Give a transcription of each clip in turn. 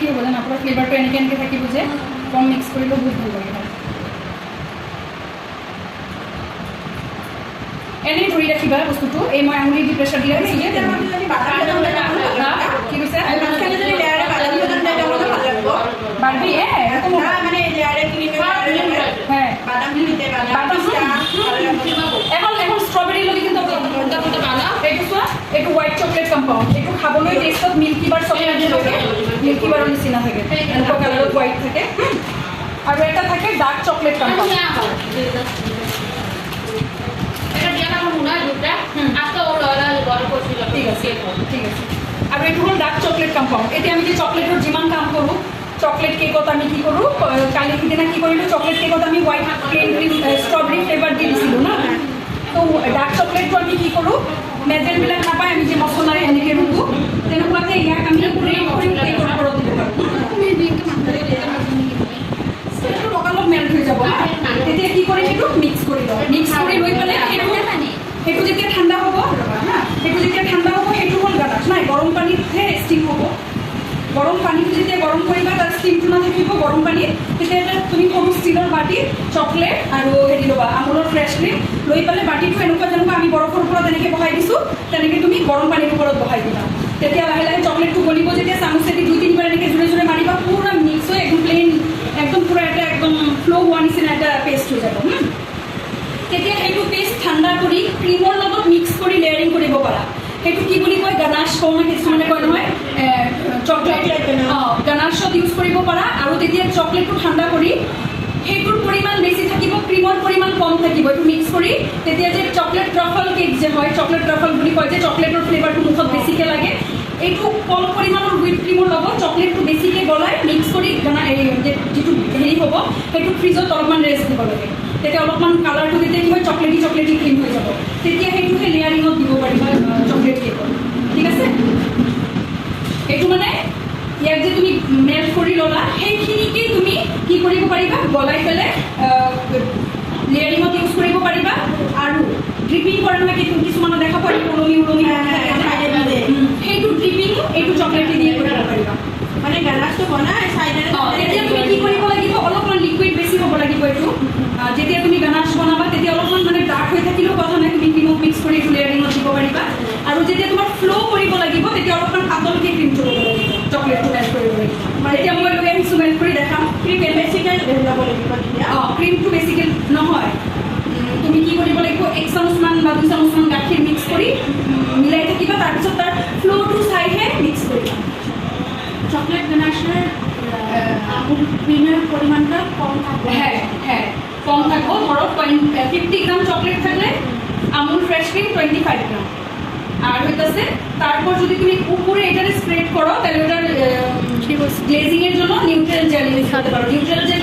কি হ'ব জানা পুৰা ফ্লেভাৰটো এনেকৈ এনেকৈ থাকিব যে কম মিক্স কৰিলেও বহুত ভাল লাগে এনেই ধৰি ৰাখিবা বস্তুটো এই মই আঙুলি দি প্ৰেছাৰ দি ৰাখিছোঁ কি কৈছে বাৰবি মানে এখন ষ্ট্ৰবেৰী লগে কিন্তু এইটো চোৱা এইটো হোৱাইট চকলেট কম্পাউণ্ড এইটো খাবলৈ টেষ্টত মিল্কি বাৰ চকলেট লাগে মিল্কি বাৰৰ নিচিনা থাকে এনেকুৱা কালাৰত হোৱাইট থাকে আৰু এটা থাকে ডাৰ্ক চকলেট কম্পাউণ্ড ঠিক আছে ঠিক আছে আৰু এইটো হ'ল ডাৰ্ক চকলেট কম্পাউণ্ড এতিয়া আমি যে চকলেটৰ যিমান কাম কৰোঁ চকলেট কেকত আমি কি কৰোঁ কালি সিদিনা কি কৰিলোঁ চকলেট কেকত আমি হোৱাইট প্লেন ষ্ট্ৰবেৰী ফ্লেভাৰ দি দিছিলোঁ ন তো ডাৰ্ক চকলেটটো আমি কি কৰোঁ মেজেলবিলাক নাপায় আমি যে মছলাৰে এনেকৈ ৰুকোঁ তেনেকুৱাতে ইয়াক আমি গ্ৰেট কৰি কেকৰ ওপৰত দিব পাৰোঁ অলপ মেল্ট হৈ যাব তেতিয়া কি কৰিম সেইটো মিক্স কৰি লওঁ মিক্স কৰি লৈ পেলাই সেইটো যেতিয়া ঠাণ্ডা হ'ব সেইটো যেতিয়া ঠাণ্ডা হ'ব সেইটো হ'ল গানাছ নাই গৰম পানীতহে ষ্টিম হ'ব গৰম পানীটো যেতিয়া গৰম কৰিবা তাৰ ষ্টিমটো নাথাকিব গৰম পানীত তেতিয়া তুমি সৰু ষ্টীলৰ বাটিত চকলেট আৰু হেৰি ল'বা আমুলৰ ফ্ৰেছ ক্ৰীম লৈ পেলাই বাটিটো এনেকুৱা যেনেকুৱা আমি বৰফৰ ওপৰত এনেকৈ বহাই দিছোঁ তেনেকৈ তুমি গৰম পানীৰ ওপৰত বহাই দিবা তেতিয়া লাহে লাহে চকলেটটো গলিব যেতিয়া চামুচেদি 2-3 বাৰ এনেকৈ জোৰে জোৰে মাৰিবা পুৰা মিক্স হৈ একদম প্লেইন একদম পুৰা এটা একদম ফ্ল' হোৱা নিচিনা এটা পেষ্ট হৈ যাব তেতিয়া সেইটো পেষ্ট ঠাণ্ডা কৰি ক্ৰীমৰ লগত মিক্স কৰি লেয়াৰিং কৰিব পাৰা সেইটো কি বুলি কয় গানাছ কওঁ না কিছুমানে কয় নহয় চকলেট গানাছত ইউজ কৰিব পাৰা আৰু তেতিয়া চকলেটটো ঠাণ্ডা কৰি সেইটোৰ পৰিমাণ বেছি থাকিব ক্ৰীমৰ পৰিমাণ কম থাকিব এইটো মিক্স কৰি তেতিয়া যে চকলেট ট্ৰাফল কেক যে হয় চকলেট ট্ৰাফল বুলি কয় যে চকলেটৰ ফ্লেভাৰটো মুখত বেছিকৈ লাগে এইটো কম পৰিমাণৰ হুইপ ক্ৰীমৰ লগত চকলেটটো বেছিকৈ গলাই মিক্স কৰি যিটো হেৰি হ'ব সেইটো ফ্ৰিজত অলপমান ৰেষ্ট দিব লাগে তেতিয়া অলপমান কালাৰটো যেতিয়া কি হয় চকলেটি চকলেটি ক্ৰীম হৈ যাব তেতিয়া সেইটোকে লেয়াৰিঙত দিব পাৰিবা চকলেট কেকত ঠিক আছে এইটো মানে ইয়াক যে তুমি মেল্ট কৰি ল'লা সেইখিনিকে তুমি কি কৰিব পাৰিবা গলাই পেলাই লেয়াৰিঙত ইউজ কৰিব পাৰিবা আৰু ড্ৰিপিং কৰা নহয় কিছুমানৰ দেখা পায় ওলমি ওলমি সেইটো ড্ৰিপিঙো এইটো চকলেটে দিয়ে কৰিব পাৰিবা মানে গানাছটো বনাই চাইডেৰে তেতিয়া তুমি কি কৰিব লাগিব অলপমান লিকুইড বেছি হ'ব লাগিব এইটো যেতিয়া তুমি গানাছ বনাবা তেতিয়া অলপমান মানে ডাৰ্ক হৈ থাকিলেও কথা নাই তুমি ক্ৰীমক মিক্স কৰি এইটো লেয়াৰিঙত দিব পাৰিবা আৰু যেতিয়া তোমাৰ ফ্ল' কৰিব লাগিব তেতিয়া অলপমান পাতলকৈ ক্ৰীমটো ল'ব লাগিব চকলেটটো মেল্ট কৰিব লাগিব এতিয়া মই লৈ আহিছোঁ মেল্ট কৰি দেখাম ক্ৰীম বেছিকৈ যাব লাগিব তেতিয়া ক্ৰীমটো বেছিকৈ নহয় তুমি কি কৰিব লাগিব 1 চামুচমান বা 2 চামুচমান গাখীৰ মিক্স কৰি মিলাই থাকিবা তাৰপিছত তাৰ ফ্ল'টো চাইহে মিক্স কৰিবা চকলেট গানাছৰ ক্ৰীমের পরিমাণটা কম থাকবে হ্যাঁ হ্যাঁ কম থাকবো ধরো 50 গ্রাম চকলেট থাকলে আমুল ফ্রেশ ক্রিম 25 গ্রাম আর হইতাছে তারপর যদি তুমি উপরে এটারে স্প্রেড করো তাহলে ওটার গ্লেজিং এর জন্য নিউট্রেল জেল ইউজ করতে পারো নিউট্রেল জেল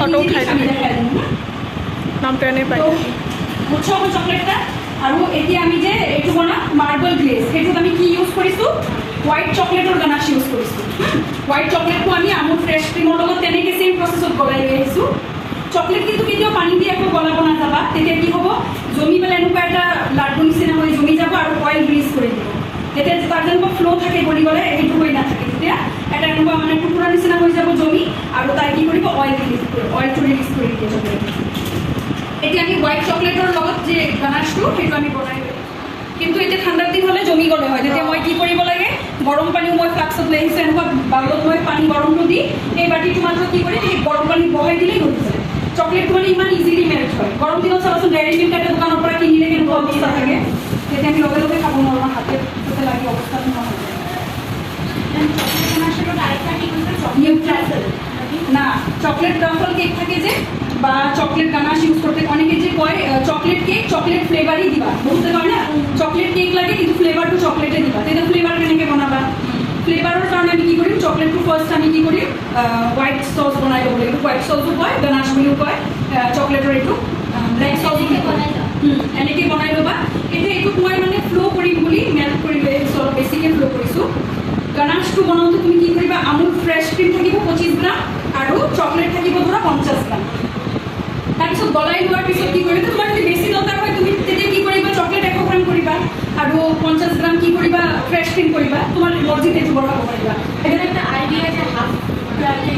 আমি দেখাই দেব নামটা এনে পাই বুঝছো আমার চকলেটটা আর এতিয়া আমি যে এইটো বনা মার্বল গ্লেজ সেইটো আমি কি ইউজ কৰিছো হোয়াইট চকলেটৰ গানাছ ইউজ কৰিছো হোয়াইট চকলেটটো আমি আমুল ফ্ৰেছ ক্ৰীমৰ লগত তেনেকৈ সেম প্ৰচেছত গলাই লৈ আহিছোঁ চকলেট কিন্তু কেতিয়াও পানী দি আকৌ গলাব নাযাবা তেতিয়া কি হ'ব জমি পেলাই এনেকুৱা এটা লাড্ডু নিচিনা হৈ জমি যাব আৰু অইল ৰিলিজ কৰি দিব তেতিয়া তাৰ যেনেকুৱা ফ্ল' থাকে গলি গ'লে সেইটো হৈ নাথাকে তেতিয়া এটা এনেকুৱা মানে টুকুৰা নিচিনা হৈ যাব জমি আৰু তাই কি কৰিব অইলটো ৰিলিজ কৰি দিয়ে চকলেট এতিয়া আমি হোয়াইট চকলেটৰ লগত যে গানাছটো সেইটো আমি বনাই লৈ কিন্তু এতিয়া ঠাণ্ডাৰ দিন হ'লে জমি গ'লে হয় তেতিয়া মই কি কৰিব লাগে গৰম পানীও মই ফ্লাক্সত লৈ আহিছোঁ এনেকুৱা বাউলত মই পানী গৰমটো দি এই বাতিটো মাত্ৰ কি কৰি সেই গৰম পানী বহাই দিলেই হৈ যায় চকলেটটো মানে ইমান ইজিলি মেল্ট হয় গৰম দিনত চাবাচোন ডেইৰী মিল্ক এটা দোকানৰ পৰা কিনিলে কেনেকুৱা অৱস্থা থাকে তেতিয়া আমি লগে লগে খাব নোৱাৰোঁ হাতে তাতে লাগি অৱস্থাটো নহয় না চকলেট ট্রাফল কেক থাকে যে বা চকলেট গানাশ ইউজ করতে অনেকে যে কয় চকলেট কেক চকলেট ফ্লেভারই দিবা বুঝতে পার না চকলেট কেক লাগে কিন্তু ফ্লেভারটো চকলেটে দিবা তেটা ফ্লেভার কেনেকে বনাবা ফ্লেভারের কারণে আমি কি করি চকলেটটো ফার্স্ট আমি কি করি হোয়াইট সস বনাই ল'ব লাগিব হোয়াইট সসও কয় গানাশ বুলিও কয় চকলেটৰ এইটো ব্লেক সস এনেকৈ বনাই ল'বা এতিয়া এইটোক মই মানে ফ্ল' কৰিম বুলি মেল্ট কৰি লৈ আহিছোঁ অলপ বেছিকৈ ফ্ল' কৰিছোঁ গানাশটো বনাওঁতে তুমি কি কৰিবা আমুল ফ্ৰেছ ক্ৰীম থাকিব 25 গ্ৰাম আৰু চকলেট থাকিব ধৰা 50 গ্ৰাম তাৰপিছত গলাই লোৱাৰ পিছত কি কৰিবা তোমাৰ যদি বেছি দৰকাৰ হয় তুমি তেতিয়া কি কৰিবা চকলেট 100 গ্ৰাম কৰিবা আৰু 50 গ্ৰাম কি কৰিবা ফ্ৰেছ ক্ৰীম কৰিবা তোমাৰ মৰ্জিত এইটো বঢ়াব পাৰিবা এটা একটা আইডিয়া যে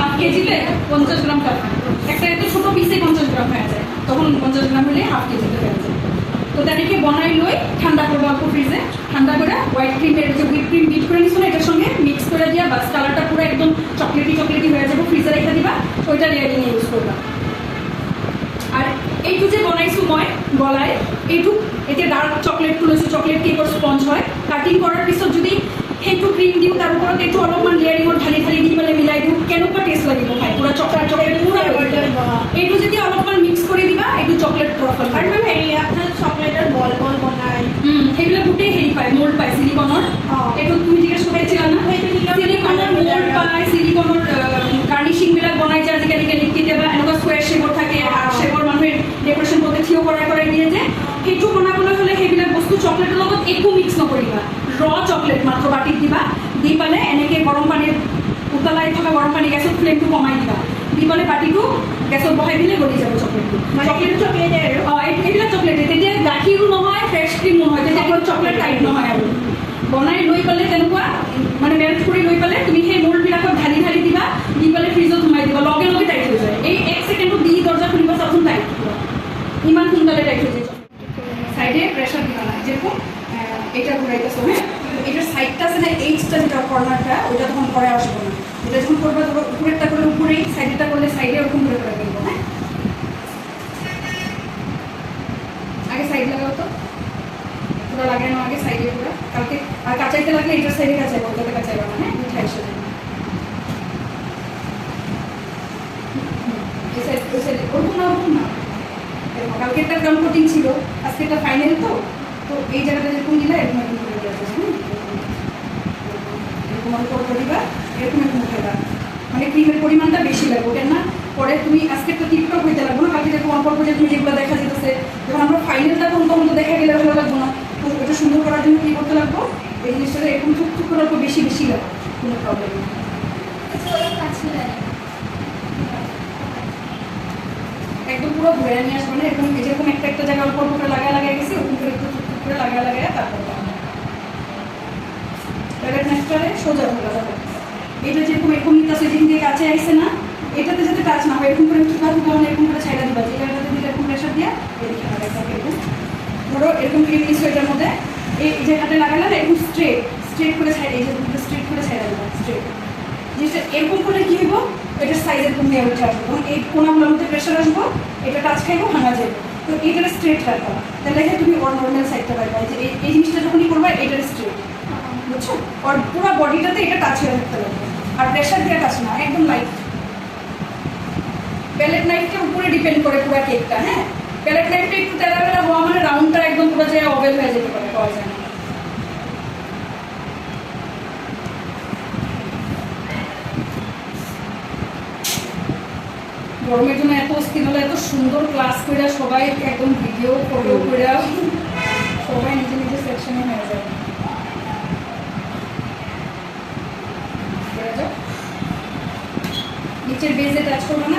হাফ কেজিতে 50 গ্রাম টাকা, একটা এত ছোট পিসে 50 গ্রাম হয়ে যায়, তখন 50 গ্রাম হলে হাফ কেজিতে হয়ে যায়। তো তাদেরকে বনাই লই ঠান্ডা করবো অল্প ফ্রিজে, ঠান্ডা করে হোয়াইট ক্রিমের যে হুইপ ক্রিম বিট করে নিছো না এটার সঙ্গে মিক্স করে দিয়া বাস কালারটা পুরো একদম চকলেটি চকলেটি হয়ে যাবে, ফ্রিজে রেখে দিবা, ওইটা লেয়ারিং ইউজ করবা। আর এইটু যে বনাইছো মই গলায় এইটু এতে ডার্ক চকলেট তুলেছো, চকলেট কেকর স্পঞ্জ হয়, কাটিং করার পিছত যদি সেইটো ক্রিম দিও তার উপরে একটু অলপমান লেয়ারিং ঢালি ঢালি দি মানে মিলাই দিও, কেনেকুৱা টেস্ট লাগিব খাই, পুরা চকলেট চকলেট পুরা এইটু যদি অলপমান মিক্স করে দিবা একটু চকলেট ট্রফল। আর ম্যাম এই আপনার চকলেটের বল বল বনায় সেগুলো গোটেই হেৰি পায়, মোল্ড পায় সিলিকনৰ, এইটো তুমি জিজ্ঞেস কৰিছিলা না, সিলিকনৰ মোল্ড পায়, সিলিকনৰ গাৰ্নিচিং বিলাক বনাই যে আজিকালি কেতিয়াবা এনেকুৱা স্কুৱেৰ শেপৰ থাকে, হাৰ্ট শেপৰ মানুহে ডেকৰেশ্যন কৰোঁতে থিয় কৰাই দিয়ে যে, সেইটো বনাবলৈ হ'লে সেইবিলাক বস্তু চকলেটৰ লগত একো মিক্স নকৰিবা, ৰ চকলেট মাত্ৰ বাটিত দিবা, দি পালে এনেকৈ গৰম পানীত উতলাই থকা গৰম পানী গেছত ফ্লেমটো কমাই দিবা, দি পালে বাটিটো গেছত বহাই দিলে গলি যাব চকলেটটো। চকলেটে আৰু এইবিলাক চকলেটে তেতিয়া গাখীৰো নহয়, ফ্ৰেছ ক্ৰীমো নহয়, তেতিয়া অকল চকলেট টাইপ নহয় আৰু বনাই লৈ পেলাই তেনেকুৱা মানে মেল্ট কৰি লৈ পেলাই তুমি সেই মোল্ডবিলাকত ঢালি ঢালি দিবা, দি পেলাই ফ্ৰিজত সোমাই দিবা, লগে লগে টাইট হৈ যায়, এই 1 ছেকেণ্ডত দি দৰ্জা খুলিব চাচোন টাইট ইমান সোনকালে টাইট হৈ যায়। সাইডে প্রেশার দিবা না, যেরকম এটা ঘুরাইতেছো, হ্যাঁ এটার সাইডটা আছে না, এইচটা যেটা কর্নারটা ওইটা তখন পরে আসবো না, এটা যখন করবো তখন উপরেরটা করলে উপরেই, সাইডেরটা করলে সাইডে ওরকম করে করে ফেলবো। হ্যাঁ আগে সাইড লাগাও তো, পুরো লাগানো আগে সাইডে পুরো, কালকে আর কাঁচাইতে লাগলে এটার সাইডে কাঁচাইবো, ওটাতে কাঁচাইবো না, হ্যাঁ মিঠাই সাথে এই সাইড ওই সাইডে ওরকম না কালকে একটা গ্রাম কোটিং ছিল, আজকে একটা ফাইনাল, তো তো এই জায়গাটা যেরকম দিলে এরকম এরকম করে দেওয়া যাবে, এরকম অল্প অল্প দিবা, এরকম এরকম খাইবা, মানে ক্রিমের পরিমাণটা বেশি লাগবে, ওটা না পরে তুমি আজকে একটা টিকটক হইতে লাগবো না, কালকে যেরকম অল্প অল্প যে তুমি যেগুলো দেখা যেতেছে, যখন আমরা ফাইনালটা তখন তখন তো দেখা গেলে ভালো লাগবো না, তো ওটা সুন্দর করার জন্য কী করতে লাগবো, এই জিনিসটা এরকম টুকটুক করে অল্প বেশি বেশি লাগবে, কোনো প্রবলেম নেই। একদম পুরো ঘুরে নিয়ে আসবে না, এরকম যেরকম একটা একটা জায়গায় অল্প অল্প করে লাগাই গেছে, ওরকম করে একটু টুকটুক করে লাগায় তারপর প্যালেট নেক্সটারে সোজা ধরা যাবে। এটা যেরকম এরকম নিতে যেদিন দিয়ে কাছে আইসে না, এটাতে যাতে টাচ না হয়, এরকম করে একটু কাজ করলে এরকম করে ছাইড়া দিবা, যে জায়গাটাতে দিলে এরকম প্রেশার দিয়া এদিকে লাগাইতে এরকম ধরো, এরকম ক্রিম নিচ্ছ এটার মধ্যে, এই যে হাতে লাগালে না এরকম স্ট্রেট করে ছাইড়া, এই যে স্ট্রেট করে ছাইড়া দিবা, স্ট্রেট জিনিসটা এরকম করলে কী হইব, এটার সাইজ এরকম নিয়ে উঠে আসবো, তখন এই কোনাগুলোর মধ্যে প্রেশার আসবো, এটা টাচ খাইবো ভাঙা যাবে, তো এইটার স্ট্রেট রাখবা, তাহলে তুমি ওর নর্মাল সাইডটা পাইবা, যে এই জিনিসটা যখনই করবা এটার স্ট্রেট, বুঝছো, আর পুরো বডিটাতে এটা টাচ হয়ে থাকতে লাগবে, আর প্রেশার দিয়ে টাচ না, একদম লাইট। প্যালেট নাইফটার উপরে ডিপেন্ড করে পুরো কেকটা, হ্যাঁ প্যালেট নাইফটা একটু তেলা বেলা হওয়া মানে রাউন্ডটা একদম পুরো যে অবেল হয়ে যেতে পারে, পাওয়া যায় না। গরমের জন্য এত অস্থির হলে এত সুন্দর ক্লাস করে সবাই একদম ভিডিও ফটো করে সবাই নিজে নিজের সেকশনে হয়ে যাবে। নিচের বেজে টাচ করবো না,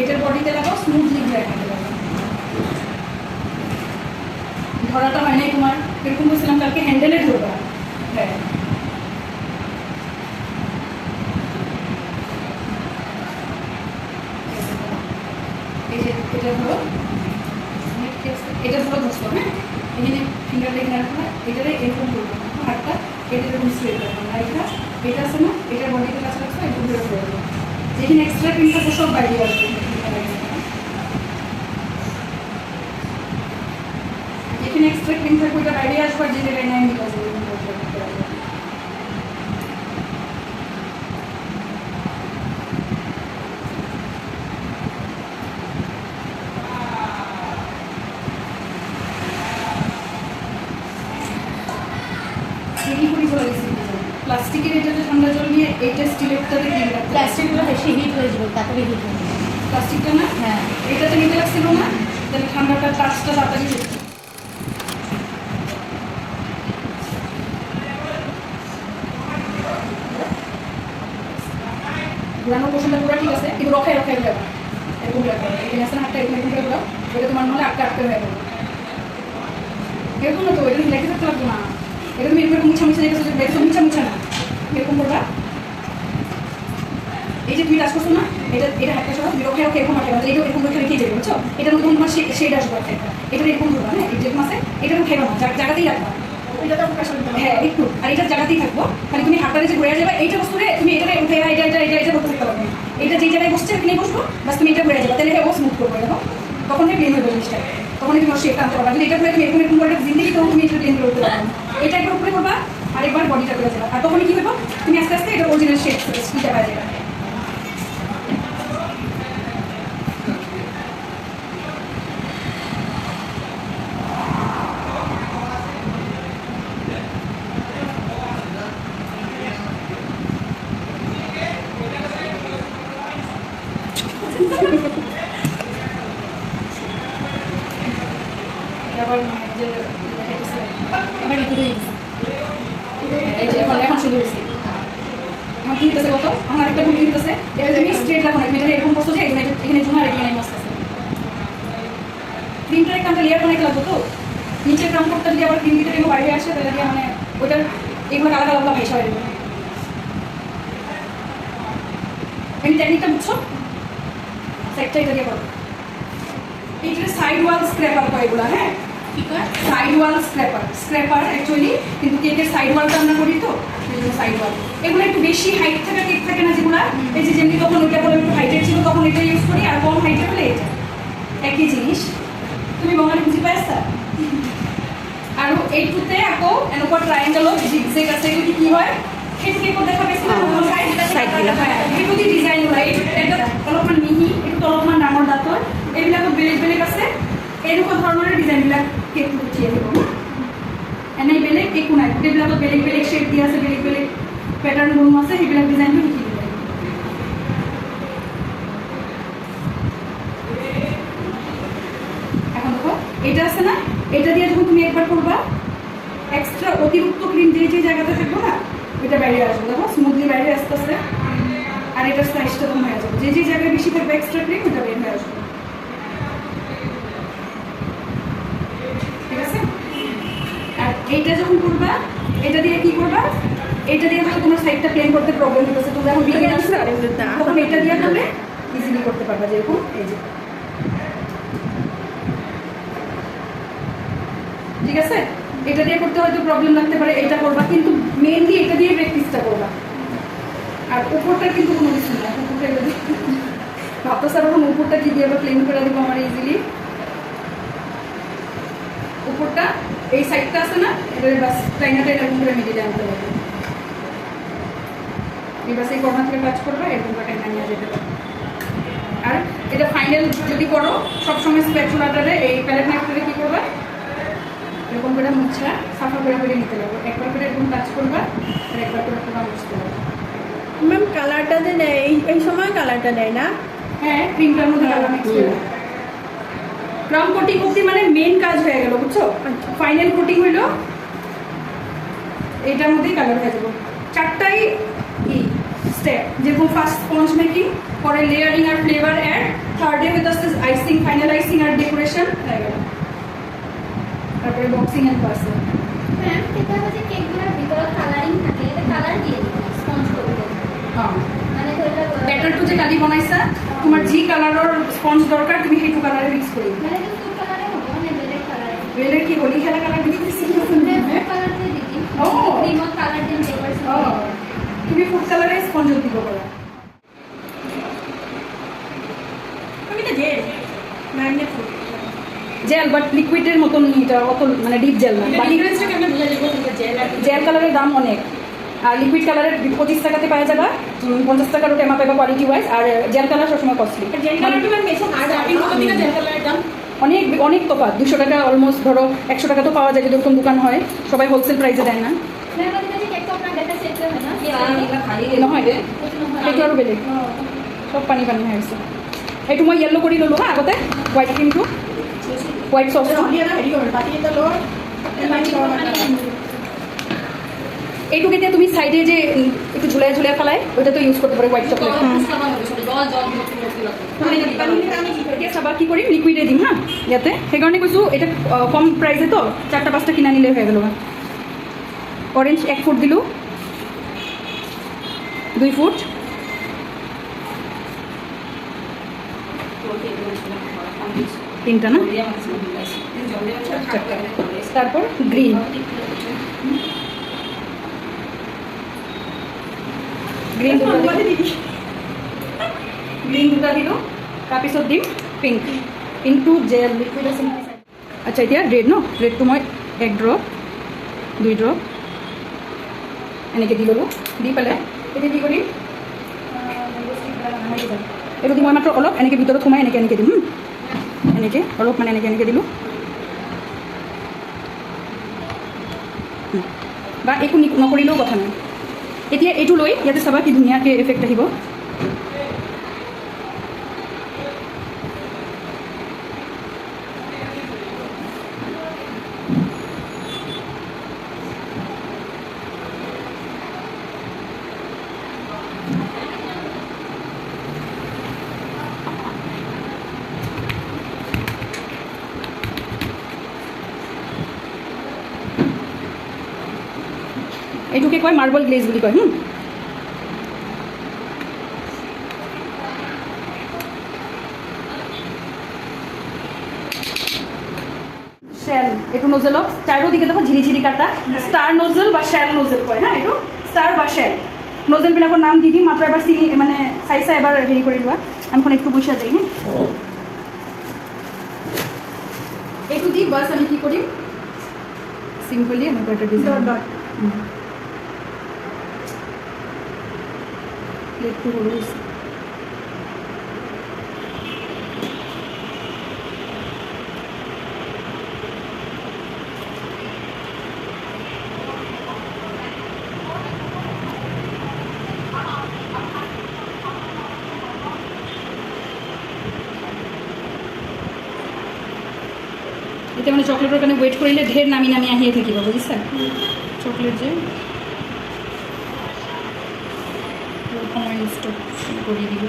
এটার বডিতে লাগাও, স্মুথলি ঘুরে খাতে লাগবে, ধরাটা হয় নাই তোমার, এরকম বলছিলাম কালকে হ্যান্ডেলে ধরবা, হ্যাঁ এটা ধরো, এটা ধরো ধরছো, হ্যাঁ এখানে ফিঙ্গারটা এখানে রাখো না, এটারে এরকম করবো না, হাতটা এটা এরকম স্ট্রেট রাখবো না, এটা আছে না, এটার বডিতে কাছে রাখছো, এরকম করে করবো, যেখানে এক্সট্রা ক্রিম থাকবো সব বাইরে আসবে, যেখানে এক্সট্রা ক্রিম থাকবো এটা বাইরে আসবো, আর যে জায়গায় নেয় নিতে আসবে, প্লাস্টিকের এটাতে ঠান্ডা জল নিয়ে এইটা স্টিলেরটাতে দিয়ে রাখতে, প্লাস্টিকগুলো বেশি হিট হয়ে যাবে, তাড়াতাড়ি হিট হয়ে যাবে, প্লাস্টিকটা না, হ্যাঁ এটাতে নিতে লাগছিল না, তাহলে ঠান্ডাটা টাচটা তাড়াতাড়ি হচ্ছে। ঘুরানোর পোশনটা পুরো ঠিক আছে, কিন্তু রখায় রখায় ঘুরাবো, এরকম ঘুরাবো, এখানে আছে না একটা এরকম এরকম ঘুরাবো, ওইটা তোমার মনে আটকে আটকে হয়ে যাবে, এরকম না তো, এটা লেগে থাকতে লাগবে না, এরকম এরকম মুছা মুছা দেখেছো, দেখছো মুছা মুছা না, এরকম করবা, এই যে তুমি টাচ করছো না, এটা হাতটা সহ তুমি ওকে ওকে এরকম হাতে এইটা এরকম করে রেখে যাবে, বুঝছো? এটার মধ্যে তোমার শেড আসবে একটা, এটা এরকম করবা, হ্যাঁ যেরকম আছে এটা তো খাইবা না, জায়গাতেই রাখবা। এটা তো প্রকাশ করতে হ্যাঁ একটু, আর এটা জায়গাতেই থাকবো, খালি তুমি হাতটা যে ঘুরে যাবে এইটা বসলে তুমি এটাকে উঠে এটা করতে থাকতে পারবে। এটা যে জায়গায় বসছে কিনে বসবো, বাস তুমি এটা ঘুরে যাবে, তাহলে ও স্মুথ করবো, দেখো তখন ক্লিন হয়ে যাবে জিনিসটা, তখন তোমার শেপটা আনতে পারবা। কিন্তু এটা করে তুমি এরকম করে জিন্দগি তখন তুমি এটা ক্লিন করতে পারবে। এটা একবার উপরে করবা আরেকবার বডিটা করে যাবে, আর তখনই কি হইব তুমি আস্তে আস্তে এটা অরিজিনাল শেপ স্কিটা পাওয়া যাবে। আবার যে আবার একটু দিয়ে এই যে এখন শুরু হয়েছে, আমার কি হইতেছে কত, আমার একটা ভুল হইতেছে, এটা তুমি স্ট্রেট লাগো না, এটা এরকম করছো যে এখানে জুমার এখানে মাস্তাছে ক্রিমটার একটা লেয়ার অনেক লাগবে, তো নিচের ক্রাম করতে যদি আবার ক্রিম দিতে এগুলো বাইরে আসে তাহলে দিয়ে মানে ওইটার এগুলো আলাদা আলাদা ভাই সবাই এই টেকনিকটা বুঝছো, সাইডটা এটা দিয়ে করো। এইটা সাইড ওয়াল স্ক্র্যাপার কয় এগুলো, হ্যাঁ সাইড ওয়াল স্ক্র্যাপার অ্যাকচুয়ালি, কিন্তু কেকের সাইড ওয়ালটা আমরা করি তো এই জন্য সাইড ওয়াল। এগুলো একটু বেশি হাইট থাকা কেক থাকে না যেগুলো, এই যে যেমনি তখন ওইটা বলে একটু হাইটের ছিল তখন এটা ইউজ করি, আর কম হাইটে হলে এটা একই জিনিস। তুমি বাঙালি বুঝি পাইছা? আর এইটুতে আকো এনেকুৱা ট্রায়াঙ্গেল জিগজেগ আছে, এগুলো কি হয় সেইটো কেকত দেখা পাইছে না, সেইটো দি ডিজাইন ওলাই, এটা অলপমান মিহি, এইটো অলপমান ডাঙৰ দাঁতৰ, এইবিলাকত বেলেগ বেলেগ আছে, এনেকুৱা ধৰণৰ ডিজাইনবিলাক কেকটো উঠি আহিব। এনেই বেলেগ একো নাই, গোটেইবিলাকত বেলেগ বেলেগ শ্বেপ দিয়া আছে, বেলেগ বেলেগ পেটাৰ্ণ বনোৱা আছে, সেইবিলাক ডিজাইনটো শিকি দিব লাগিব। এখন দেখো এটা আছে না, এটা দিয়ে যখন তুমি একবার করবা এক্সট্রা অতিরিক্ত ক্রিম যে যে জায়গাতে থাকবো না এটা বাইরে আসবে, দেখো স্মুথলি বাইরে আস্তে আস্তে, আর এটার সাইজটা কম হয়ে যাবে, যে যে জায়গায় বেশি থাকবে এক্সট্রা ক্রিম ওটা বের হয়ে আসবে, ঠিক আছে? আর এইটা যখন করবা এটা দিয়ে কি করবা, এটা দিয়ে যখন তোমার সাইডটা প্লেন করতে প্রবলেম হতেছে, তুমি এখন বিগিনার তখন এটা দিয়ে করলে ইজিলি করতে পারবা, যেরকম এই যে, ঠিক আছে? এটা দিয়ে করতে হয়তো প্রবলেম লাগতে পারে, এটা করবা, কিন্তু মেইনলি এটা দিয়ে প্র্যাকটিসটা করবা। আর উপরটা কিন্তু কোনো কিছু না, উপরটা ভাবতে স্যার এখন উপরটা কি দিয়ে প্লেন করে দেবো আমার ইজিলি, উপরটা এই সাইডটা আছে না, এটা বাস টাইনাটা এরকম করে মিডিয়ে আনতে হবে, এই বাস এই কর্নার থেকে টাচ করবা, এরকম করে টাইনা নিয়ে যেতে পারবে। আর এটা ফাইনাল যদি করো সবসময় স্প্যাচুলাটারে এই প্যালেট নাইফ করে কি করবা, এরকম করে মুছা সাফা করে নিতে লাগবে, একবার করে এরকম টাচ করবা আর একবার করে পুরো মুছতে লাগবে। ম্যাম কালারটা যে নেয় এই সময় কালারটা নেয় না? হ্যাঁ ক্রিমটার মধ্যে কালার মিক্স করে ক্রাউন কোটিং অবধি মানে মেন কাজ হয়ে গেল, বুঝছো? ফাইনাল কোটিং হইলো এইটার মধ্যেই কালার হয়ে যাবো। চারটাই স্টেপ, যেরকম ফার্স্ট স্পঞ্জ মেকিং, পরে লেয়ারিং আর ফ্লেভার অ্যাড, থার্ডে হইতে আসতে আইসিং, ফাইনাল আইসিং আর ডেকোরেশন হয়ে গেল, তারপরে বক্সিং এন্ড পার্সেল। হ্যাঁ, এটা হচ্ছে কেকগুলোর ভিতরে কালারিং থাকে, এটা কালার দিয়ে দিবে স্পঞ্জ করে দেবে। হ্যাঁ মানে ধরলে ব্যাটারটো যে কালি বনাইছা তোমার জি কালারের স্পঞ্জ দরকার, তুমি সেইটো কালারে মিক্স করি, মানে এটা ফুড কালারে হবে, মানে ব্ল্যাক কালারে। বেলের কি হলি খেলা কালার দিতে ফুড কালার দিয়ে দিবি। ও। ক্রিমত কালার দিয়ে ডেকোরেশন। তুমি ফুড কালারে স্পঞ্জ দিব পারো। আমি তো gel magnet food gel but লিকুইডের মতন এটা অত মানে ডিপ জেল না, বাকি ডিফারেন্সটা কেমন বোঝা যাবে কিন্তু জেল আর জেল কালারের দাম অনেক, আর লিকুইড কালারের 25 টাকাতে পাওয়া যাবে, 50 টাকারও টেমা পাইবা কোয়ালিটি ওয়াইজ, আর জেল কালার সবসময় কস্টলি, জেল কালারটা ম্যাম বেশি আর স্টার্টিং কত থেকে জেল কালারের দাম? অনেক অনেক তফাৎ, 200 টাকা অলমোস্ট, ধরো 100 টাকা তো পাওয়া যায় যদি ওরকম দোকান হয়, সবাই হোলসেল প্রাইসে দেয় না। মানে আমাদের কাছে কেকটা আপনার দেখা সেট হয় না? নহয় রে, সেইটো আৰু বেলেগ সব পানী পানী হৈ আছে। এইটো মই য়েল্লো কৰি ল'লোঁ হা আগতে, হোৱাইট ক্ৰীমটো, হোৱাইট চচটো, নহ'লে এটা হেৰি কৰিম বাতি এটা লৈ এইটো কেতিয়া তুমি চাইডে যে একটু ঝুলাই ঝুলাই ফেলাই ওইটা তো ইউজ করতে পারো, হোয়াইট চকলেট। এতিয়া চাবা কি কৰিম, লিকুইডে দিম হা ইয়াতে, সেইকাৰণে কৈছোঁ এটা কম প্ৰাইজে তো 4-5টা কিনা নিলে হৈ গ'ল। অৰেঞ্জ 1 ফুট দিলোঁ, 2 ফুট, তিনটা না, তারপর গ্রিন, গ্রিন দুটা দিল, তাৰপিছত দিম পিংক, পিংকটো জেল লিকুইড আছে। আচ্ছা এতিয়া ৰেড ন, ৰেডটো মই 1 ড্ৰপ 2 ড্ৰপ এনেকৈ দি ল'লোঁ। দি পেলাই এতিয়া কি কৰিম, এইটো দি মই মাত্ৰ অলপ এনেকৈ ভিতৰত সোমাই এনেকৈ দিম। এনেকৈ অলপ মানে এনেকৈ দিলোঁ, বা একো নকৰিলেও কথা নাই। এতিয়া এইটো লৈ ইয়াতে চাবা কি ধুনীয়াকৈ এফেক্ট আহিব। এইটোকে কয় মাৰ্বল গ্লেজ বুলি কয়। শেল, এইটো নজেলক ষ্টাৰো দিকে দেখো ঝিৰি কাটা, ষ্টাৰ নজেল বা শেল নজেল কয় হা। এইটো ষ্টাৰ বা শেল নজেলবিলাকৰ নাম দি দিম, মাত্ৰ এবাৰ চিনি মানে চাই এবাৰ হেৰি কৰি লোৱা। আমখন একটু বসা যাই। এইটো দি বাস আমি কি কৰিম, সিম্পলি আমি একটা ডিজাইন ডট একটু হলুদ এটা মানে চকলেটের কারণে ওয়েট করিলে ঢের নামি আহিয়ে থাকিব, বুঝিছে? চকলেট যে সময় স্টপ করে দিব।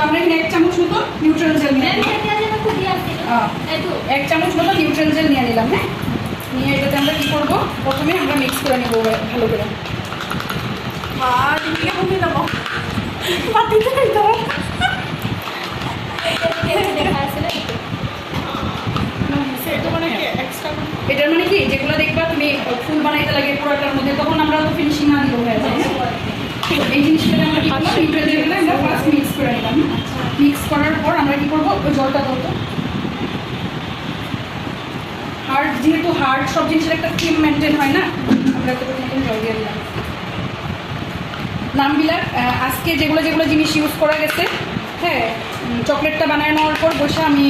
আমরা এখানে 1 চামচ মতো নিউট্রাল জেল নিয়ে নিলাম। 1 চামচ মতো নিউট্রাল জেল নিয়ে নিলাম। হ্যাঁ, নিয়ে এটাতে আমরা কি করবো, প্রথমে আমরা মিক্স করে নেবো ভালো করে। আর দিকে কমে দেবো পাতিতে দেবো। এটার মানে কি, যেগুলো দেখবা তুমি ফুল বানাইতে লাগে পুরোটার মধ্যে, তখন আমরা তো ফিনিশিং না দিলেও হয়ে যায়। এই জিনিসটা আমরা কি করবো, নিউট্রাল জেলগুলো আমরা ফার্স্ট মিক্স করে নিলাম। মিক্স করার পর আমরা কি করবো, ওই জলটা ধরবো। হার্ড, যেহেতু হার্ড সব জিনিসের একটা থিম মেনটেন হয় না, আমরা একটা নতুন জল দিয়ে দিলাম। নামবিলাক আজকে যেগুলো যেগুলো জিনিস ইউজ করা গেছে, হ্যাঁ, চকলেটটা বানায় নেওয়ার পর বসে আমি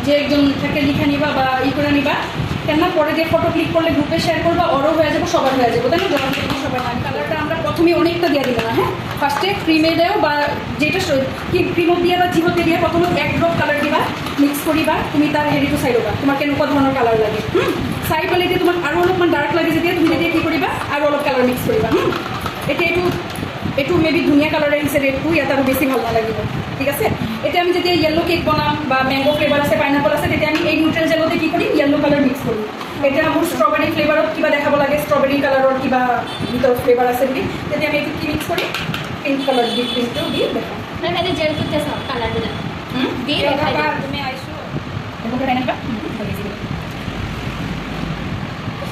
যে একজন থেকে লিখে নিবা বা করে নিবা, কেননা পরে যে ফটো ক্লিক করলে গ্রুপে শেয়ার করবা, ওরও হয়ে যাবো, সবার হয়ে যাবো, তাই না? যখন সবাই না, কালারটা আমরা প্রথমে অনেকটা দিয়ে দিলাম না। হ্যাঁ, ফার্স্টে ক্রিমে দেও বা যেটা কি ক্রিমও দিয়ে বা জিভতে দিয়ে প্রথমে 1 ড্রপ কালার দিবা, মিক্স করিবা। তুমি তার হেরি টু সাইড হবা, তোমার কেন কত ধরনের কালার লাগে। সাইড বলে দিয়ে তোমার আরও অলপমান ডার্ক লাগে যেতে, তুমি দিয়ে কী করিবা, আরও অলপ কালার মিক্স করিবা। এটা একটু মেবি ধুনিয়া কালারের হিসেবে একটু ইয়াত আরও বেশি ভালো লাগিব, ঠিক আছে? এটা আমি যদি ইয়েলো কেক বানাম বা ম্যাঙ্গো ফ্লেভার আছে, পাইনাপল আছে, তেতিয়া আমি এই নিউট্রাল জেলতে কি করি, ইয়েলো কালার মিক্স করি। এটা মোৰ স্ট্ৰবেৰী ফ্লেভাৰত কিবা দেখাব লাগে, স্ট্ৰবেৰী কালাৰৰ কিবা ভিতৰত ফ্লেভাৰ আছে বুলি, তেতিয়া আমি এইটো কি মিক্স কৰি পিংক কালাৰ দি পিংকটো দি দেখাম। মানে জেল করতে চাও কালারগুলো দিয়ে দেখাই দাও। তুমি আইছো এবারে তাই না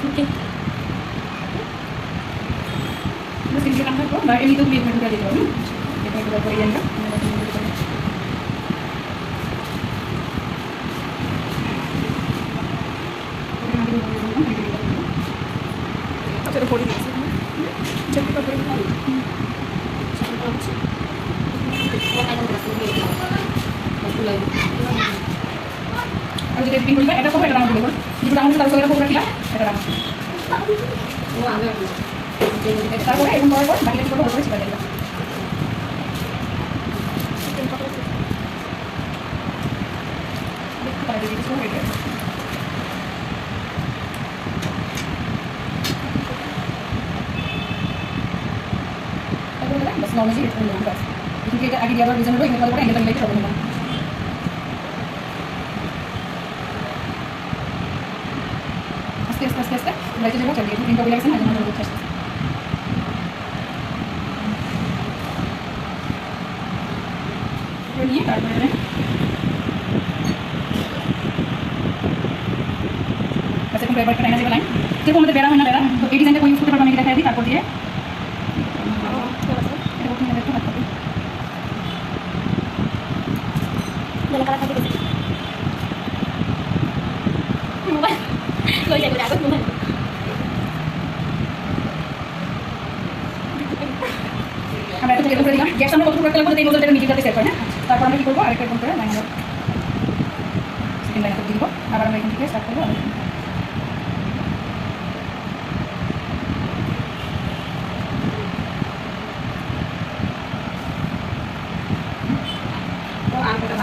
ওকে মুসিন কে নাম করব বা এমনি তো মেয়ে ভেটুটা দিতে হবে। এটা পুরো করে দেন না আচ্ছা পড়ি দিয়েছি চেকটা করে নাও। আর যদি পিন করবে এটা কোথায় রাখা হবে, যেটা আমরা তার সঙ্গে করে রাখা এটা রাখা ও আগে তারপরে এখন পর বাকি কিছু ভালো করে ছিটা দিলাম। তাহলে কিছু হয়ে গেছে তাহলে बस नॉर्मली इतना ही बस কিন্তু এটা আগে দেওয়ার রিজন হলো এগুলো করে এগুলো মিলে প্রবলেম হবে আস্তে আস্তে আস্তে আস্তে লাইটে যাবো চালিয়ে কিন্তু বলে গেছে না যেন বলতে আসছে নিয়ে তারপরে আচ্ছা এখন পেপারটা টাইনা যাবে লাইন যেরকম আমাদের বেড়া হয় না বেড়া তো এই ডিজাইনটা ইউজ করতে পারবো আমি দেখাই দিই তারপর দিয়ে আমরা একটা টেবিল করে দিলাম গ্যাস আমরা কত করতে লাগবে এই নোজলটা নিচেটাতে সেট হয় না তারপর আমরা কি করবো আরেকটা এরকম করে লাইন সেকেন্ড লাইন করে দিব আবার আমরা এখান থেকে স্টার্ট করবো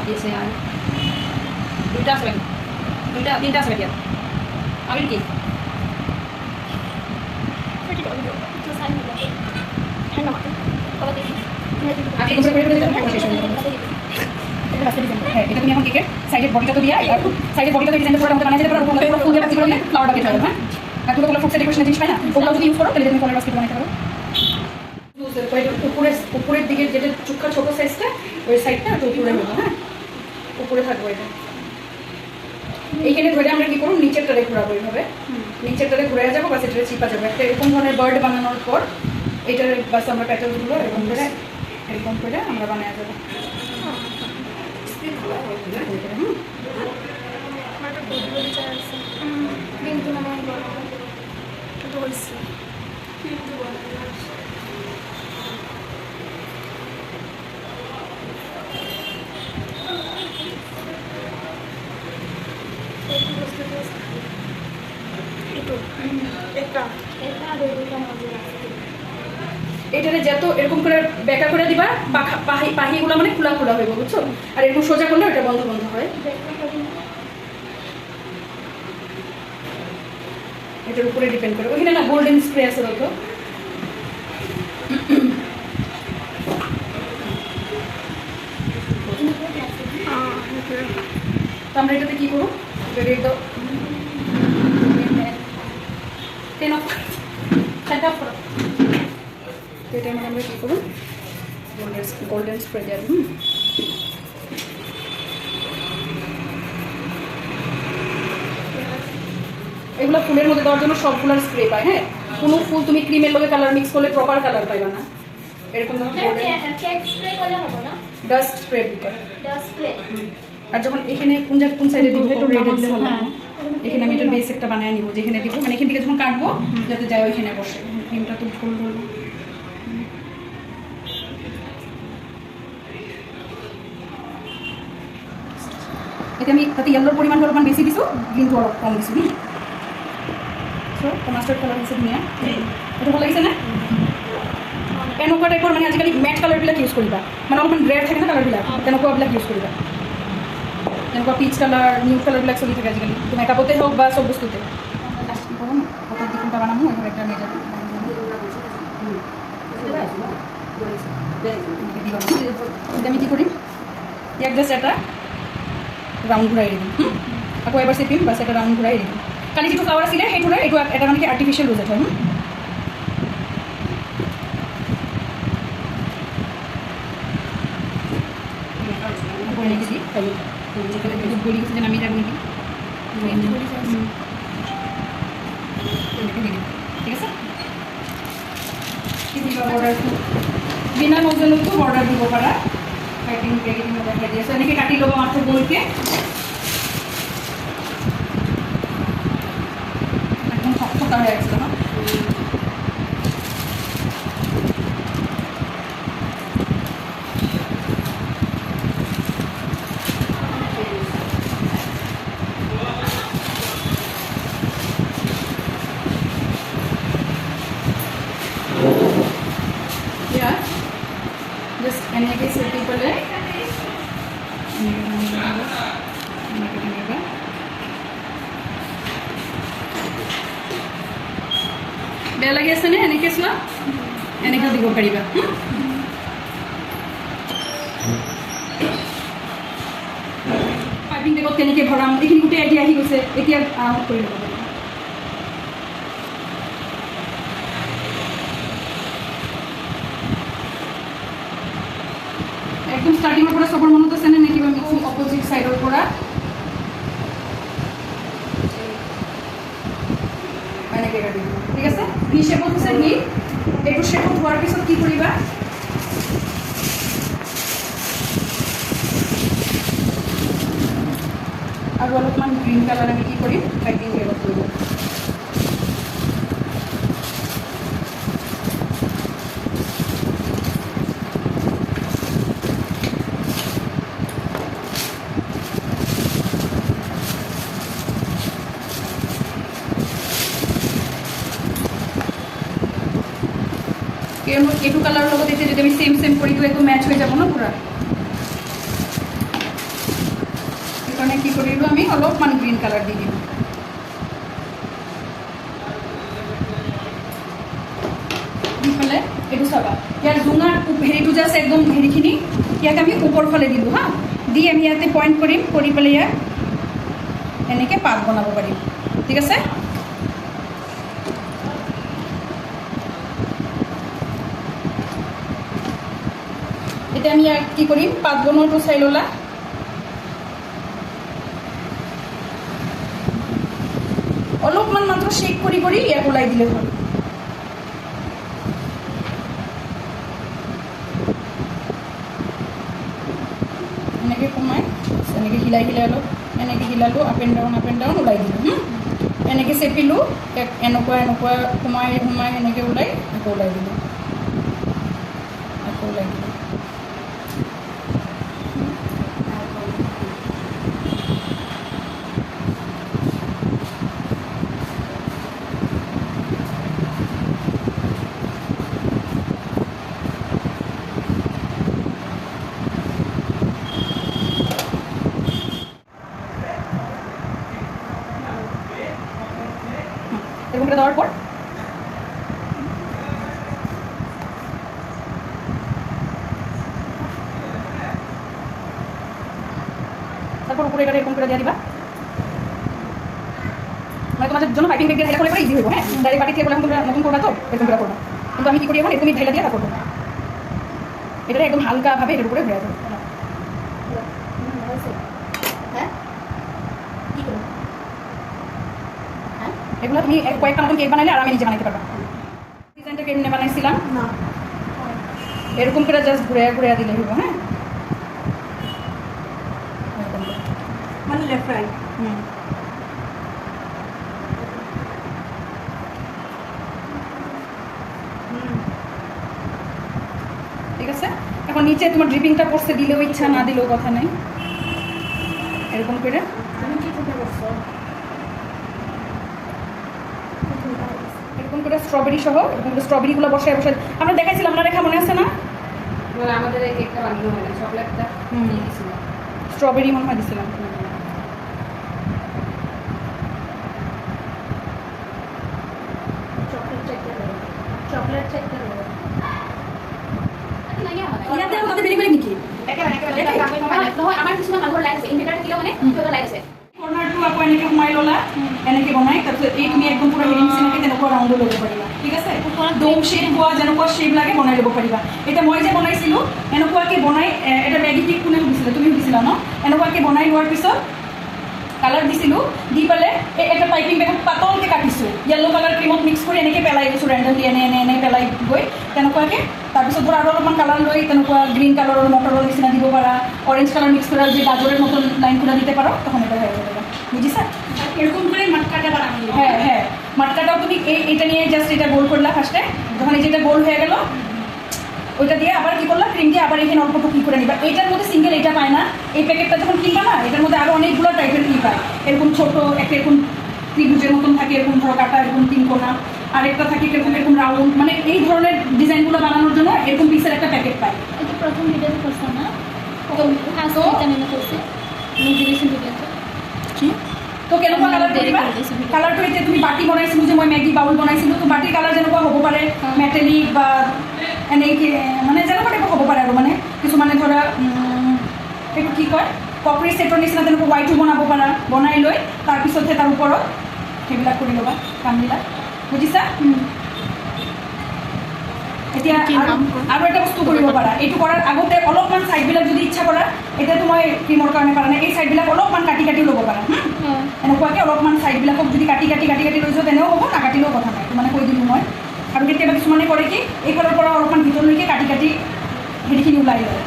দিয়েছে আর দুইটা আসবে তিনটা আসবে কি আমি কি এটা তুমি এখন কেকের সাইডের বডিটা তো দিয়ে সাইডের বডিটা তো ডিজাইন করে আমাদের বানাই যেতে পারো ওগুলো ফুল দিয়ে বাতি করলে ফ্লাওয়ারটা বের হবে হ্যাঁ আর তুমি ওগুলো ফুকসে ডেকোরেশনের জিনিস পাই না ওগুলো যদি ইউজ করো তাহলে তুমি ফলের বাস্কেট বানাতে পারো উপরের দিকে যেটা চুক্কা ছোট সাইজটা ওই সাইডটা তো উপরে হলো হ্যাঁ উপরে থাকবো এটা এইখানে ধরে আমরা কি করবো নিচেরটারে ঘোরাবো এইভাবে নিচেরটারে ঘুরে যাবো বাস এটারে চিপা যাবো একটা এরকম ধরনের বার্ড বানানোর পর এটার বাস আমরা প্যাটার্নগুলো এরকম করে আমরা বানিয়ে যাবো এটারে যত এরকম করে বেঁকা করে দিবা পাহিগুলো মানে খোলা খোলা হইব বুঝছো আর এরকম সোজা করলে ওটা বন্ধ বন্ধ হয় এটার উপরে ডিপেন্ড করে ওখানে না গোল্ডেন স্প্রে আছে হয়তো তো আমরা এটাতে কি করবো রেড দাও এটা আমরা কি করবো গোল্ডেন স্প্রে দেওয়া এগুলো ফুলের মধ্যে দেওয়ার জন্য সবগুলোর স্প্রে পায় হ্যাঁ কোনো ফুল তুমি ক্রিমের লগে কালার মিক্স করলে প্রপার কালার পাইবা না এরকম ডাস্ট স্প্রে দিতে আর যখন এখানে কোন সাইডে দিব একটু রেড দিলে হবে এখানে আমি একটা বেস একটা বানিয়ে নিব যেখানে দিব মানে এখান থেকে যখন কাটবো যাতে যায় ওইখানে বসে ক্রিমটা তো ফুল ধরবো এটা আমি তাতে ইয়েলোর পরিমাণ বেশি দিছো গ্রিন তো কম দিছো সো মাস্টার্ড কালার হিসেবে নিয়ে এটা ভালো লাগছে না এনকো টাইপের মানে আজকাল ম্যাট কালারবিলাক ইউজ করিবা মানে অলপমান রেড থাকে না কালারবিলাক তেনেকুৱাবিলাক ইউজ করিবা তেনেকুৱা পিচ কালার নিউড কালারবিলাক চলি থাকে আজকাল তো মেকআপতে হোক বা সব বস্তুতে লাস্ট কি করবো কটার দিকটা বানাবো এবার একটা নিয়ে যাবো আমি কি করি এক জাস্ট একটা রাউন্ড ঘুরাই দিম আকৌ এবাৰ চেপিম বাছ এটা ৰাউণ্ড ঘূৰাই দিম কালি যিটো ফ্লাৱাৰ আছিলে সেইটোৰে এইটো এটা মানে কি আৰ্টিফিচিয়েল ৰোজেট হয় গলি গৈছে যে নামি যাব নেকি ঠিক আছে বৰ্ডাৰটো বিনা নজলতো বৰ্ডাৰ দিব পাৰা কাটিং পেকেটিং দেখাই দি আছো এনেকৈ কাটি ল'ব মাত্ৰ গলকৈ একদম শক্ততা হৈ আছে ন just এনেকৈ চেপি পেলাই বেয়া লাগি আছেনে এনেকৈ চোৱা এনেকৈ দিব পাৰিবা পাইপিং বেগত কেনেকৈ ভৰাম এইখিনি গোটেই আইডিয়া আহি গৈছে এতিয়া কৰি ল'ব পাৰিম একদম ষ্টাৰ্টিঙৰ পৰা চবৰ মনত আছেনে নে কিবা মিক্সিং অপজিট ছাইডৰ পৰা এনেকৈ কাটি দিব ঠিক আছে ভি শ্বেপত হৈছে ভি এইটো শ্বেপত হোৱাৰ পিছত কি কৰিবা আৰু অলপমান গ্ৰীণ কালাৰ আমি কি কৰিম পাইপিং বেগত কৰিব এইটো কালাৰৰ লগত এতিয়া যদি আমি চেম কৰি দিওঁ এইটো মেচ হৈ যাব ন পুৰা সেইকাৰণে কি কৰিলোঁ আমি অলপমান গ্ৰীণ কালাৰ দি দিম দি পেলাই এইটো চাবা ইয়াৰ জোঙাৰ হেৰিটো জাষ্ট একদম হেৰিখিনি ইয়াক আমি ওপৰ ফালে দিলোঁ হা দি আমি ইয়াতে পইণ্ট কৰিম কৰি পেলাই ইয়াক এনেকৈ পাত বনাব পাৰিম ঠিক আছে এতিয়া আমি ইয়াক কি কৰিম পাত বনোৱাটো চাই ল'লা অলপমান মাত্ৰ শ্বেক কৰি ইয়াক ওলাই দিলে হ'ল এনেকৈ কমাই এনেকৈ হিলাই অলপ এনেকৈ হিলালোঁ আপ এণ্ড ডাউন ওলাই দিলোঁ এনেকৈ চেপিলোঁ ইয়াক এনেকুৱা সোমাই এনেকৈ ওলাই আকৌ ওলাই দিলোঁ এরকম করে দেওয়ার পর তারপর উপরে এটা এরকম করে দিয়ে দিবা মানে তোমাদের জন্য পাইপিং বেগ দিয়ে ঢালা করলে ইজি হইব হ্যাঁ ডাইরেক্ট বাটি থেকে বলে তোমরা নতুন করবা তো এরকম করে করবা কিন্তু আমি কি করি এখন এরকমই ঢালা দিয়ে তারপর করবো এটা একদম হালকাভাবে এটার উপরে ভরে দেবো এগুলো তুমি কয়েকটা মতন কেক বানাইলে আর আমি নিজে বানাইতে পারবা ডিজাইনটা কেমনে বানাইছিলাম না এরকম করে জাস্ট ঘুরে দিলে হইব হ্যাঁ মানে লেফট রাইট ঠিক আছে এখন নিচে তোমার ড্রিপিংটা পড়তে দিলেও ইচ্ছা না দিলেও কথা নাই এরকম করে আমি কি করতে বলছো এরকম করে স্ট্রবেরি সহ এরকম করে স্ট্রবেরিগুলো বসায় আমরা দেখাইছিলাম না রেখা মনে আছে না আমাদের এই কেকটা বানানো হয় না চকলেটটা দিয়েছিলাম স্ট্রবেরি মনে হয় দিছিলাম চকলেট চেক করে ইয়াতে আমাদের বেরি বেরি নাকি আমার কিছুমান মানুহৰ লাইট আছে ইনভাৰ্টাৰ কিলো মানে সিহঁতৰ লাইট আছে কৰ্নাৰটো আকৌ এনেকৈ সোমাই ল'লা এনেকৈ বনাই তাৰপিছত এই তুমি একদম পুৰা হেৰি নিচিনাকৈ তেনেকুৱা ৰাউণ্ডো ল'ব পাৰিবা ঠিক আছে ডোম শ্বেপ হোৱা যেনেকুৱা শ্বেপ লাগে বনাই ল'ব পাৰিবা এতিয়া মই যে বনাইছিলোঁ এনেকুৱাকৈ বনাই এটা মেগি কেক কোনে সুধিছিলে তুমি সুধিছিলা ন এনেকুৱাকৈ বনাই লোৱাৰ পিছত কালাৰ দিছিলোঁ দি পেলাই এটা পাইপিং বেগত পাতলকৈ কাটিছোঁ য়েল্ল' কালাৰ ক্ৰীমত মিক্স কৰি এনেকৈ পেলাই গৈছোঁ ৰেণ্ডমলি এনে পেলাই গৈ তেনেকুৱাকৈ তাৰপিছত ধৰা আৰু অলপমান কালাৰ লৈ তেনেকুৱা গ্ৰীণ কালাৰৰ মটৰৰ নিচিনা দিব পাৰা অৰেঞ্জ কালার মিক্স করে যে গাজরের মতন লাইনগুলো দিতে পারো তখন এটা হয়ে যাবে বুঝিস এরকম করে মাটকাটা বানাবো হ্যাঁ মাটকাটাও তুমি এটা নিয়ে জাস্ট এটা গোল করলা ফার্স্টে যখন এই যেটা গোল হয়ে গেল ওইটা দিয়ে আবার কি করলা ক্রিম দিয়ে আবার এখানে অল্প টুকি করে নিবা এটার মধ্যে সিঙ্গেল এটা পায় না এই প্যাকেটটা যখন কিনবা না এটার মধ্যে আরও অনেকগুলো টাইপের কি পায় এরকম ছোটো একটা এরকম ত্রিভুজের মতন থাকে এরকম ধরো কাটা এরকম তিন কোনা আরেকটা থাকে এরকম রাউন্ড মানে এই ধরনের ডিজাইনগুলো বানানোর জন্য এরকম পিসের একটা প্যাকেট পায় এটা প্রথম ভিডিওতে করছো না তো আজকে চ্যানেলে করছে মোটিভেশন ভিডিওতে কি তো কেনেকুৱা কালাৰ কৰিবা কালাৰটো এতিয়া তুমি বাটি বনাইছিলোঁ যে মই মেগী বাউল বনাইছিলোঁ তো বাটিৰ কালাৰ যেনেকুৱা হ'ব পাৰে মেটেলিক বা এনেকৈ মানে যেনেকুৱা টাইপৰ হ'ব পাৰে আৰু মানে কিছুমানে ধৰা ককৰি ছেটৰ নিচিনা তেনেকুৱা ৱাইটো বনাব পাৰা, বনাই লৈ তাৰপিছতহে তাৰ ওপৰত সেইবিলাক কৰি ল'বা কামবিলাক, বুজিছা? এতিয়া আৰু এটা বস্তু কৰিব পাৰা, এইটো কৰাৰ আগতে অলপমান ছাইডবিলাক যদি ইচ্ছা কৰা, এতিয়াতো মই ক্ৰীমৰ কাৰণে পাৰা নাই, এই ছাইডবিলাক অলপমান কাটি কাটি ল'ব পাৰা। এনেকুৱাকৈ অলপমান ছাইডবিলাকক যদি কাটি কাটি কাটি কাটি লৈ যোৱা তেনেও হ'ব, নাকাটিলেও কথা নাই, মানে কৈ দিলোঁ মই। আৰু কেতিয়াবা কিছুমানে কৰে কি এইফালৰ পৰা অলপমান ভিতৰলৈকে কাটি কাটি হেৰিখিনি ওলাই লয়।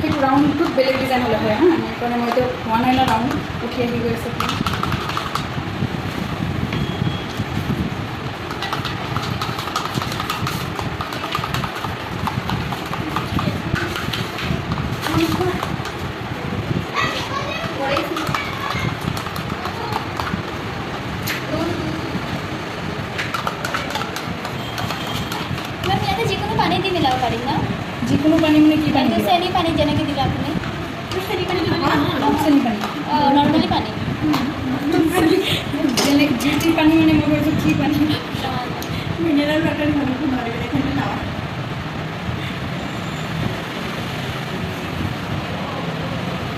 সেইটো ৰাউণ্ডটোত বেলেগ ডিজাইন হ'লে হয়, সেইকাৰণে মই এতিয়া হোৱা নাই না ৰাউণ্ড, উঠি আহি গৈ আছে। মেম ইয়াতে যিকোনো পানী দি মিলাব পাৰিম ন? যিকোনো পানী মানে কি পানী? চেনি পানী যেনেকৈ দিলে আপুনি, চেনি পানী নৰ্মেলি পানী। বেলেগ যি পানী মানে মই কৈছোঁ কি পানী? মিনারেল ওয়াটার মনে খুব ভালো লাগে এখানে নাওয়া।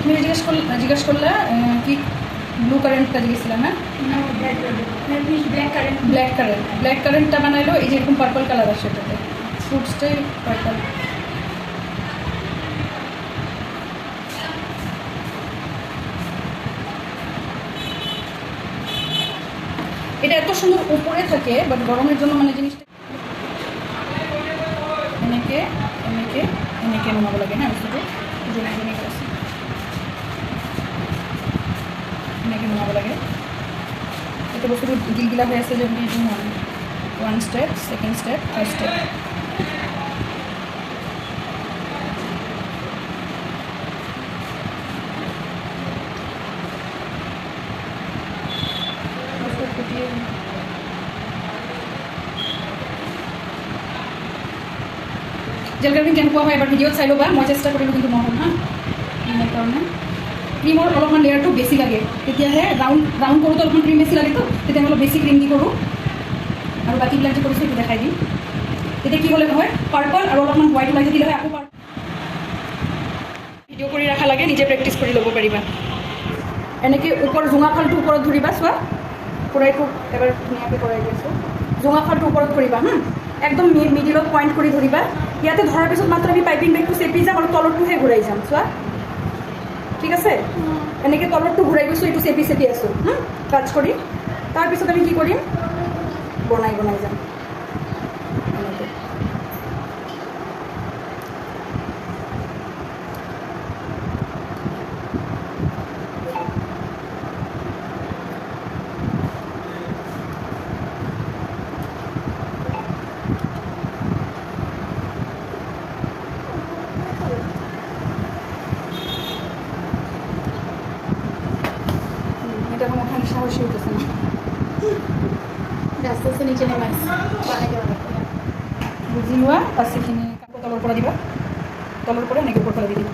তুমি জিজ্ঞেস করলে কি ব্লু কারেন্টটা জিজ্ঞেসছিলাম, হ্যাঁ ব্ল্যাক কারেন্টটা বানাইলো এই যে এরকম পার্পল কালার আসে, এটাতে ফ্রুটসটাই পার্পল। এটা এত সুন্দর উপরে থাকে, বাট গরমের জন্য মানে জিনিসটা এনেকে এনেকে এনেকে নামাব লাগে, হ্যাঁ বস্তুটো এনেকে নামাব লাগে। এটা বস্তুটো গিলগিলা হয়ে আছে, যেমন one step, second step, third step. Gel carving কেনেকুৱা হয় এবাৰ ভিডিঅ'ত চাই ল'বা, মই চেষ্টা কৰিলোঁ কিন্তু নহ'ল হা। সেইকাৰণে ক্ৰীমৰ অলপমান লেয়াৰটো বেছি লাগে, তেতিয়াহে ৰাউণ্ড কৰোঁতে অলপমান ক্ৰীম বেছি লাগেতো, তেতিয়া মই অলপ বেছি ক্ৰীম দি কৰোঁ। আৰু বাকীবিলাক যে কৰিছোঁ সেইটো দেখাই দিম। তেতিয়া কি হ'লে নহয়, পাৰ্পল আৰু অলপমান হোৱাইট ওলাই দিলে হয়, আকৌ ভিডিঅ' কৰি ৰখা লাগে, নিজে প্ৰেক্টিছ কৰি ল'ব পাৰিবা। এনেকৈ ওপৰ জোঙাফালটো ওপৰত ধৰিবা, চোৱা কৰাইটো এবাৰ ধুনীয়াকৈ কৰাই দিছোঁ। জোঙাফালটো ওপৰত কৰিবা, একদম মিডিলত পইণ্ট কৰি ধৰিবা। ইয়াতে ধৰাৰ পিছত মাত্ৰ আমি পাইপিং বেগটো চেপি যাম আৰু তলৰটোহে ঘূৰাই যাম, চোৱা ঠিক আছে। এনেকৈ তলৰটো ঘূৰাই গৈছোঁ, এইটো চেপি চেপি আছোঁ টাচ কৰি। তাৰপিছত আমি কি কৰিম, বনাই বনাই যাম এনেকৈ। এখন ওখানে সাহসী হতেছে না, আস্তে আস্তে নিচে নেমে বুঝি লোৱা। পাঁচ এইখিনি তলৰ পৰা দিবা, তলৰ পৰা এনেকৈ ওপৰ ফালে দি দিবা।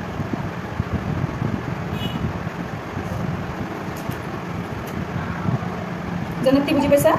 জানাতি বুজি পাইছা?